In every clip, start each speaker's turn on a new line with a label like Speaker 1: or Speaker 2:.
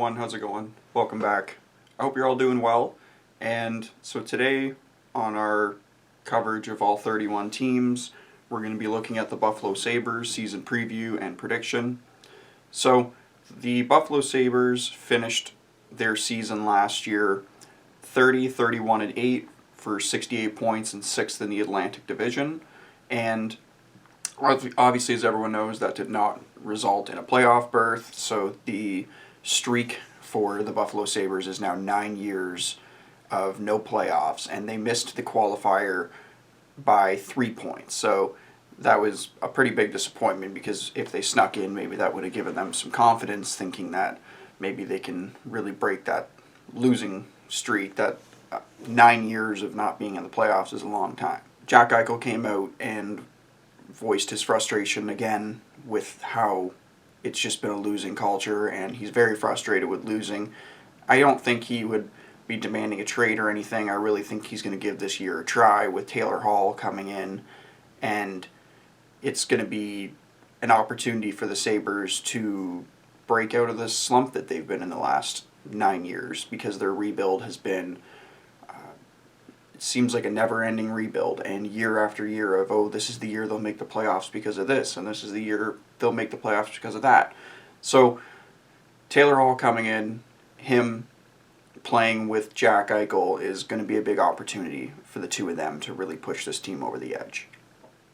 Speaker 1: everyone, how's it going? Welcome back. I hope you're all doing well. And so today, on our coverage of all 31 teams, we're going to be looking at the Buffalo Sabres season preview and prediction. So, the Buffalo Sabres finished their season last year 30-31-8 for 68 points and 6th in the Atlantic Division. And obviously, as everyone knows, that did not result in a playoff berth, so the streak for the Buffalo Sabres is now 9 years of no playoffs, and they missed the qualifier by 3 points. So that was a pretty big disappointment, because if they snuck in, maybe that would have given them some confidence, thinking that maybe they can really break that losing streak. That 9 years of not being in the playoffs is a long time. Jack Eichel came out and voiced his frustration again with how it's just been a losing culture, and he's very frustrated with losing. I don't think he would be demanding a trade or anything. I really think he's going to give this year a try with Taylor Hall coming in, and it's going to be an opportunity for the Sabres to break out of this slump that they've been in the last 9 years, because their rebuild has been it seems like a never-ending rebuild, and year after year of, oh, this is the year they'll make the playoffs because of this, and this is the year they'll make the playoffs because of that. So Taylor Hall coming in, him playing with Jack Eichel, is going to be a big opportunity for the two of them to really push this team over the edge.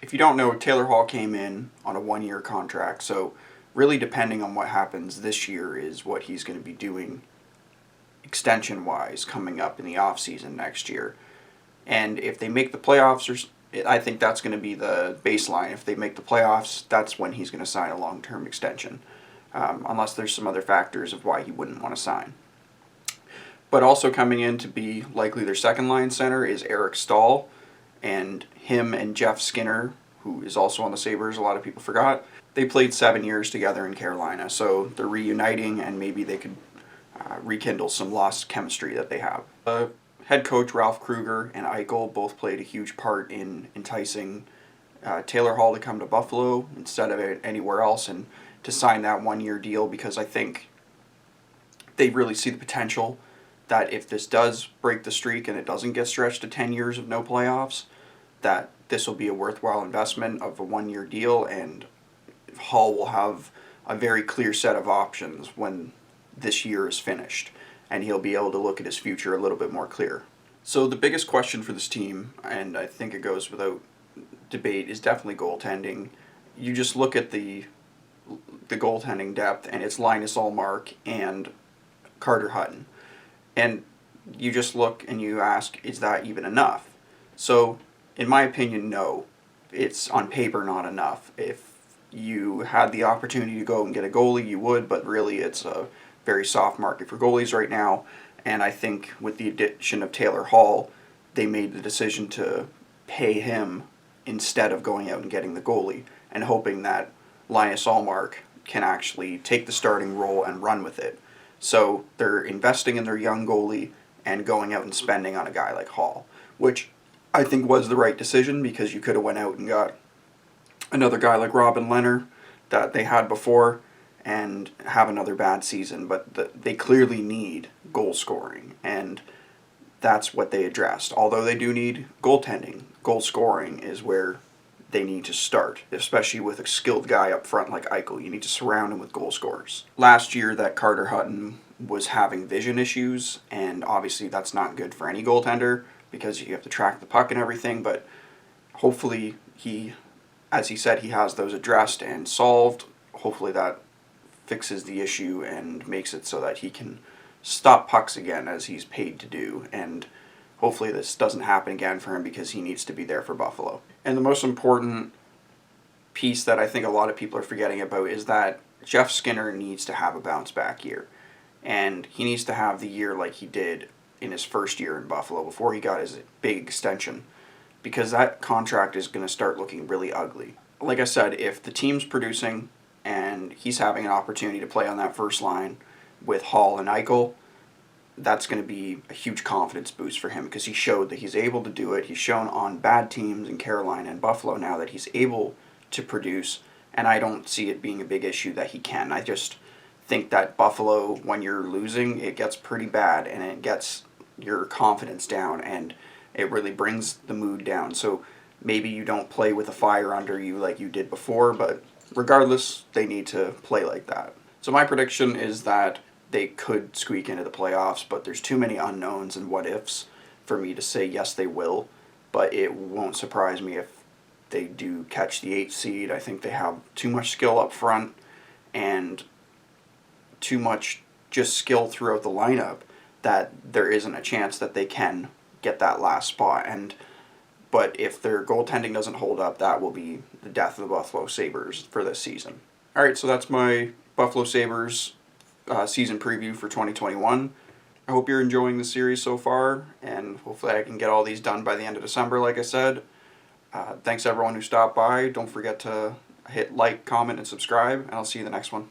Speaker 1: If you don't know, Taylor Hall came in on a 1-year contract, so really depending on what happens this year is what he's going to be doing extension-wise coming up in the offseason next year. And if they make the playoffs, I think that's going to be the baseline. If they make the playoffs, that's when he's going to sign a long-term extension, unless there's some other factors of why he wouldn't want to sign. But also coming in to be likely their second-line center is Eric Stahl, and him and Jeff Skinner, who is also on the Sabres, a lot of people forgot, they played 7 years together in Carolina, so they're reuniting, and maybe they could rekindle some lost chemistry that they have. Head coach Ralph Kruger and Eichel both played a huge part in enticing Taylor Hall to come to Buffalo instead of anywhere else, and to sign that 1-year deal, because I think they really see the potential that if this does break the streak and it doesn't get stretched to 10 years of no playoffs, that this will be a worthwhile investment of a 1-year deal, and Hall will have a very clear set of options when this year is finished, and he'll be able to look at his future a little bit more clear. So the biggest question for this team, and I think it goes without debate, is definitely goaltending. You just look at the goaltending depth, and it's Linus Ullmark and Carter Hutton. And you just look and you ask, is that even enough? So, in my opinion, no. It's on paper not enough. If you had the opportunity to go and get a goalie, you would, but really it's a very soft market for goalies right now, and I think with the addition of Taylor Hall, they made the decision to pay him instead of going out and getting the goalie, and hoping that Linus Ullmark can actually take the starting role and run with it. So they're investing in their young goalie and going out and spending on a guy like Hall, which I think was the right decision, because you could have went out and got another guy like Robin Lehner that they had before and have another bad season, but they clearly need goal scoring, and that's what they addressed. Although they do need goaltending, goal scoring is where they need to start, especially with a skilled guy up front like Eichel. You need to surround him with goal scorers. Last year, that Carter Hutton was having vision issues, and obviously that's not good for any goaltender, because you have to track the puck and everything, but hopefully he, as he said, he has those addressed and solved. Hopefully that fixes the issue and makes it so that he can stop pucks again, as he's paid to do, and hopefully this doesn't happen again for him, because he needs to be there for Buffalo. And the most important piece that I think a lot of people are forgetting about is that Jeff Skinner needs to have a bounce back year, and he needs to have the year like he did in his first year in Buffalo before he got his big extension, because that contract is going to start looking really ugly. Like I said, if the team's producing and he's having an opportunity to play on that first line with Hall and Eichel, that's going to be a huge confidence boost for him, because he showed that he's able to do it. He's shown on bad teams in Carolina and Buffalo now that he's able to produce, and I don't see it being a big issue that he can. I just think that Buffalo, when you're losing, it gets pretty bad and it gets your confidence down and it really brings the mood down. So maybe you don't play with a fire under you like you did before, but regardless, they need to play like that. So my prediction is that they could squeak into the playoffs, but there's too many unknowns and what ifs for me to say yes they will, but it won't surprise me if they do catch the 8th seed. I think they have too much skill up front and too much just skill throughout the lineup that there isn't a chance that they can get that last spot. But if their goaltending doesn't hold up, that will be the death of the Buffalo Sabres for this season. All right, so that's my Buffalo Sabres season preview for 2021. I hope you're enjoying the series so far, and hopefully I can get all these done by the end of December, like I said. Thanks everyone who stopped by. Don't forget to hit like, comment, and subscribe, and I'll see you in the next one.